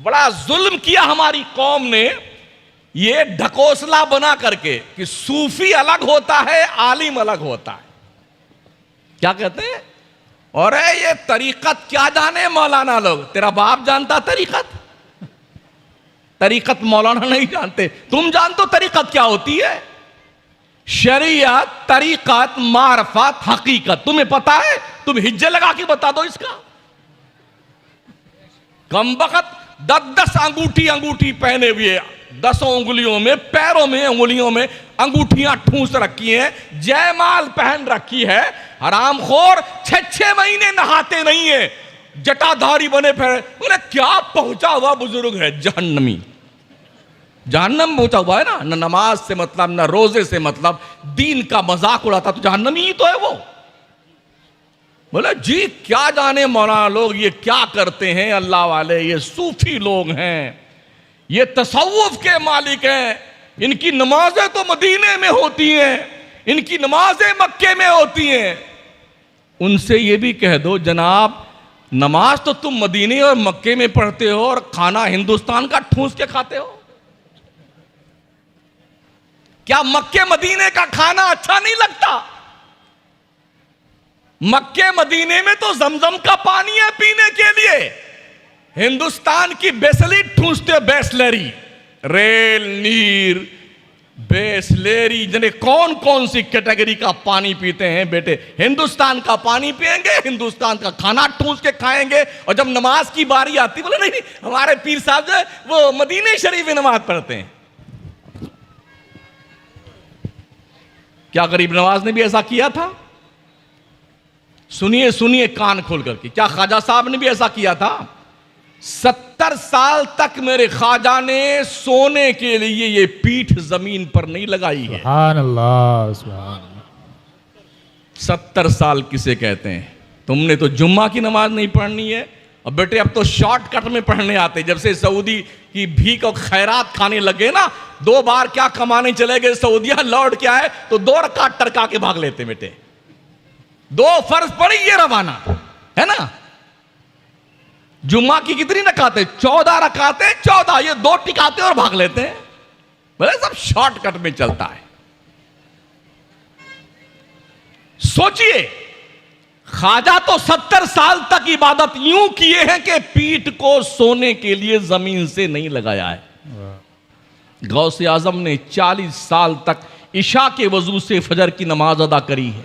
बड़ा जुल्म किया हमारी कौम ने ये ढकोसला बना करके कि सूफी अलग होता है, आलिम अलग होता है। क्या कहते हैं? और ये तरीकत क्या जाने मौलाना लोग, तेरा बाप जानता तरीकत? तरीकत मौलाना नहीं जानते। तुम जानते हो तरीकत क्या होती है? शरीयत, तरीकत, मारफत, हकीकत तुम्हें पता है? तुम हिज्जे लगा के बता दो इसका। कम वक्त 10-10 अंगूठी पहने हुए, 10 उंगलियों में, पैरों में, उंगलियों में अंगूठियां ठूंस रखी हैं, जयमाल पहन रखी है। हरामखोर 6-6 महीने नहाते नहीं है, जटाधारी बने फिर। बोले क्या पहुंचा हुआ बुजुर्ग है, जहन्नमी। जहन्नम पहुंचा हुआ है ना, न नमाज से मतलब, न रोजे से मतलब, दीन का मजाक उड़ाता तो जहन्नमी ही तो है वो। बोले जी क्या जाने मौलाना लोग ये क्या करते हैं, अल्लाह वाले, ये सूफी लोग हैं, ये तसव्वुफ के मालिक हैं, इनकी नमाजें तो मदीने में होती हैं, इनकी नमाजें मक्के में होती हैं। उनसे ये भी कह दो जनाब, नमाज तो तुम मदीने और मक्के में पढ़ते हो और खाना हिंदुस्तान का ठूंस के खाते हो। क्या मक्के मदीने का खाना अच्छा नहीं लगता? मक्के मदीने में तो जमजम का पानी है पीने के लिए। हिंदुस्तान की बेसली ठूंसते, बेसलेरी, रेल नीर, बेसलेरी, जने कौन कौन सी कैटेगरी का पानी पीते हैं बेटे। हिंदुस्तान का पानी पिएंगे, हिंदुस्तान का खाना ठूंस के खाएंगे, और जब नमाज की बारी आती बोले नहीं हमारे पीर साहब जो है वो मदीने शरीफ में नमाज पढ़ते हैं। क्या गरीब नवाज ने भी ऐसा किया था? सुनिए सुनिए कान खोल करके, क्या ख्वाजा साहब ने भी ऐसा किया था? 70 साल तक मेरे ख्वाजा ने सोने के लिए ये पीठ जमीन पर नहीं लगाई है। सुभान अल्लाह, सुभान अल्लाह। 70 साल किसे कहते हैं? तुमने तो जुम्मा की नमाज नहीं पढ़नी है, और बेटे अब तो शॉर्टकट में पढ़ने आते। जब से सऊदी की भीख और खैरात खाने लगे ना, 2 बार क्या कमाने चले गए सऊदिया, लौट के आए तो 2 रकात टरका के भाग लेते बेटे। 2 फर्ज पड़ी ये रवाना है ना। जुम्मा की कितनी रकातें? 14 रकातें, 14, ये 2 टिकाते और भाग लेते हैं। बोले सब शॉर्टकट में चलता है। सोचिए, ख्वाजा तो 70 साल तक इबादत यूं किए हैं कि पीठ को सोने के लिए जमीन से नहीं लगाया है। गौसे आजम ने 40 साल तक इशा के वजू से फजर की नमाज अदा करी है।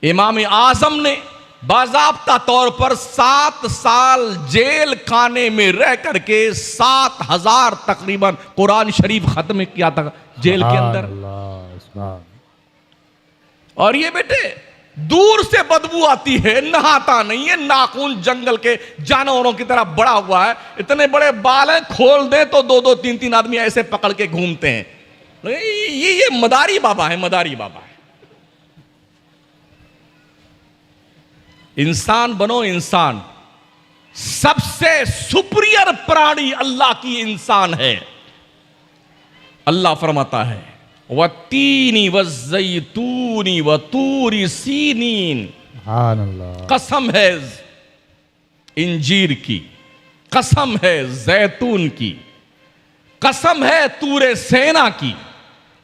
इमाम आजम ने बाज़ाब्ता तौर पर 7 साल जेल खाने में रह करके 7000 तकरीबन कुरान शरीफ खत्म किया था जेल के अंदर। और ये बेटे दूर से बदबू आती है, नहाता नहीं है, नाखून जंगल के जानवरों की तरह बड़ा हुआ है, इतने बड़े बाल हैं, खोल दे तो 2-2, 3-3 आदमी ऐसे पकड़ के घूमते हैं। ये मदारी बाबा है, मदारी बाबा है। इंसान बनो, इंसान। सबसे सुपीरियर प्राणी अल्लाह की इंसान है। अल्लाह फरमाता है वत्तीनी वज़्ज़ैतूनी वतूरी सीनीन। कसम है इंजीर की, कसम है जैतून की, कसम है तूरे सेना की,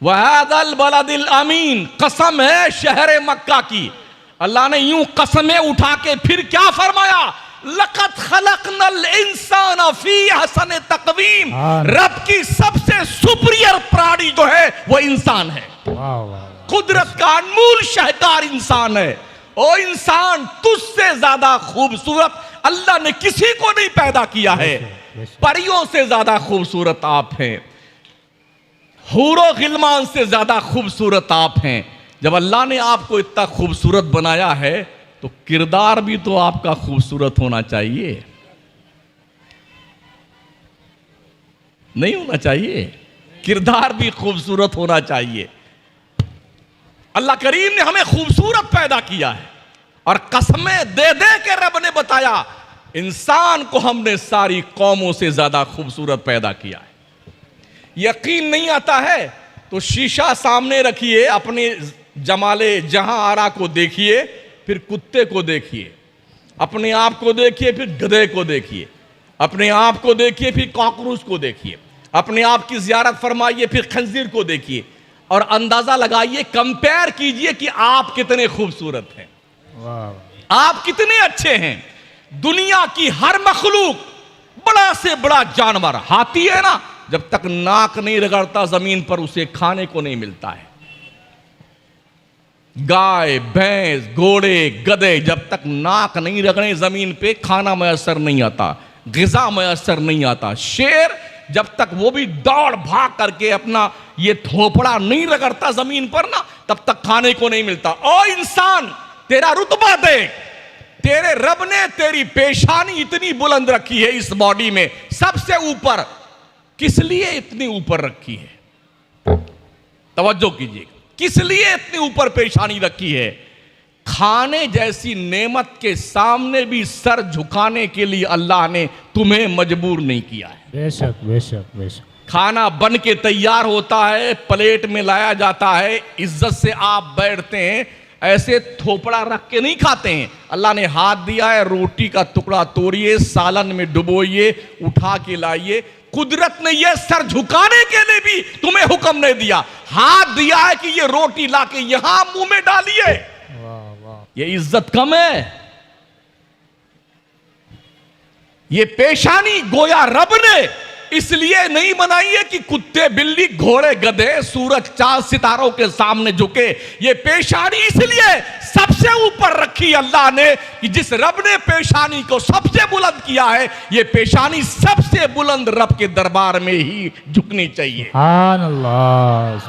वहादल बलदिल अमीन, कसम है शहर मक्का की। अल्लाह ने यूं कसमें उठा के फिर क्या फरमाया? लक़द खलक़नल इंसान फी अहसन तक़वीम। रब की सबसे सुपीरियर प्राणी जो है वो इंसान है। कुदरत का अनमोल शाहकार इंसान है। ओ इंसान, तुझसे ज्यादा खूबसूरत अल्लाह ने किसी को नहीं पैदा किया है। परियों से ज्यादा खूबसूरत आप हैं, हूरो गिलमान से ज्यादा खूबसूरत आप हैं। जब अल्लाह ने आपको इतना खूबसूरत बनाया है तो किरदार भी तो आपका खूबसूरत होना चाहिए, नहीं होना चाहिए? किरदार भी खूबसूरत होना चाहिए। अल्लाह करीम ने हमें खूबसूरत पैदा किया है, और कसमें दे दे के रब ने बताया इंसान को हमने सारी कौमों से ज्यादा खूबसूरत पैदा किया है। यकीन नहीं आता है तो शीशा सामने रखिए, अपने जमाले जहां आरा को देखिए, फिर कुत्ते को देखिए, अपने आप को देखिए, फिर गधे को देखिए, अपने आप को देखिए, फिर कॉकरोच को देखिए, अपने आप की जियारत फरमाइए, फिर खंजीर को देखिए, और अंदाजा लगाइए, कंपेयर कीजिए कि आप कितने खूबसूरत हैं, वाह, आप कितने अच्छे हैं। दुनिया की हर मखलूक, बड़ा से बड़ा जानवर, हाथी है ना, जब तक नाक नहीं रगड़ता जमीन पर उसे खाने को नहीं मिलता है। गाय, भैंस, घोड़े, गधे जब तक नाक नहीं रगड़े जमीन पे खाना मैसर नहीं आता, ग़िज़ा मैसर नहीं आता। शेर जब तक वो भी दौड़ भाग करके अपना ये थोपड़ा नहीं रगड़ता जमीन पर ना, तब तक खाने को नहीं मिलता। ओ इंसान, तेरा रुतबा देख, तेरे रब ने तेरी पेशानी इतनी बुलंद रखी है इस बॉडी में, सबसे ऊपर। किस लिए इतनी ऊपर रखी है? तवज्जो कीजिएगा, किस लिए इतनी ऊपर पेशानी रखी है? खाने जैसी नेमत के सामने भी सर झुकाने के लिए अल्लाह ने तुम्हें मजबूर नहीं किया है। बेशक बेशक बेशक। खाना बन के तैयार होता है, प्लेट में लाया जाता है, इज्जत से आप बैठते हैं, ऐसे थोपड़ा रख के नहीं खाते हैं। अल्लाह ने हाथ दिया है, रोटी का टुकड़ा तोड़िए, सालन में डुबोइए, उठा के लाइए। कुदरत ने यह सर झुकाने के लिए भी तुम्हें हुक्म नहीं दिया, हाथ दिया है कि ये रोटी लाके यहां मुंह में डालिए। ये इज्जत कम है? ये पेशानी गोया रब ने इसलिए नहीं बनाई है कि कुत्ते, बिल्ली, घोड़े, गधे, सूरज, चांद, सितारों के सामने झुके। ये पेशानी इसलिए सबसे ऊपर रखी अल्लाह ने कि जिस रब ने पेशानी को सबसे बुलंद किया है, ये पेशानी सबसे बुलंद रब के दरबार में ही झुकनी चाहिए। सुभान अल्लाह।